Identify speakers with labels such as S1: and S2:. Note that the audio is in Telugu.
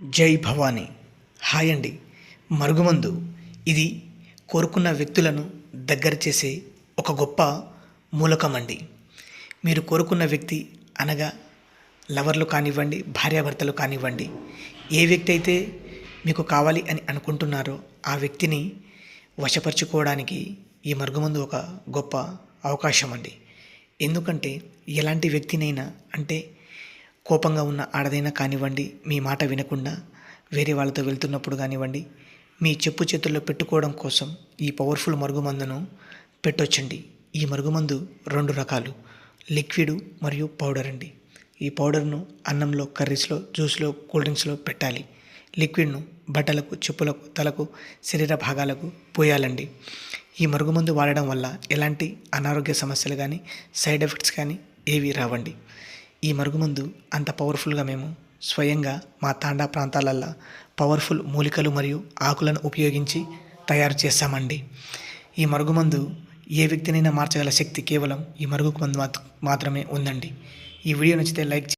S1: జై భవానీ. హాయ్ అండి. మరుగుమందు ఇది కోరుకున్న వ్యక్తులను దగ్గర చేసే ఒక గొప్ప మూలకం అండి. మీరు కోరుకున్న వ్యక్తి అనగా లవర్లు కానివ్వండి, భార్యాభర్తలు కానివ్వండి, ఏ వ్యక్తి అయితే మీకు కావాలి అని అనుకుంటున్నారో ఆ వ్యక్తిని వశపరుచుకోవడానికి ఈ మరుగుమందు ఒక గొప్ప అవకాశం అండి. ఎందుకంటే ఎలాంటి వ్యక్తినైనా, అంటే కోపంగా ఉన్న ఆడదైనా కానివ్వండి, మీ మాట వినకుండా వేరే వాళ్ళతో వెళ్తున్నప్పుడు కానివ్వండి, మీ చెప్పు చేతుల్లో పెట్టుకోవడం కోసం ఈ పవర్ఫుల్ మరుగుమందును పెట్టొచ్చండి. ఈ మరుగుమందు 2 రకాలు, లిక్విడ్ మరియు పౌడర్ అండి. ఈ పౌడర్ను అన్నంలో, కర్రీస్లో, జ్యూస్లో, కూల్ డ్రింక్స్లో పెట్టాలి. లిక్విడ్ను బట్టలకు, చెప్పులకు, తలకు, శరీర భాగాలకు పోయాలండి. ఈ మరుగుమందు వాడడం వల్ల ఎలాంటి అనారోగ్య సమస్యలు కానీ, సైడ్ ఎఫెక్ట్స్ కానీ ఏవి రావండి. ఈ మరుగుమందు అంత పవర్ఫుల్గా మేము స్వయంగా మా తాండా ప్రాంతాలల్లో పవర్ఫుల్ మూలికలు మరియు ఆకులను ఉపయోగించి తయారు చేస్తామండి. ఈ మరుగుమందు ఏ వ్యక్తినైనా మార్చగల శక్తి కేవలం ఈ మరుగుమందు మాత్రమే ఉందండి. ఈ వీడియో నచ్చితే లైక్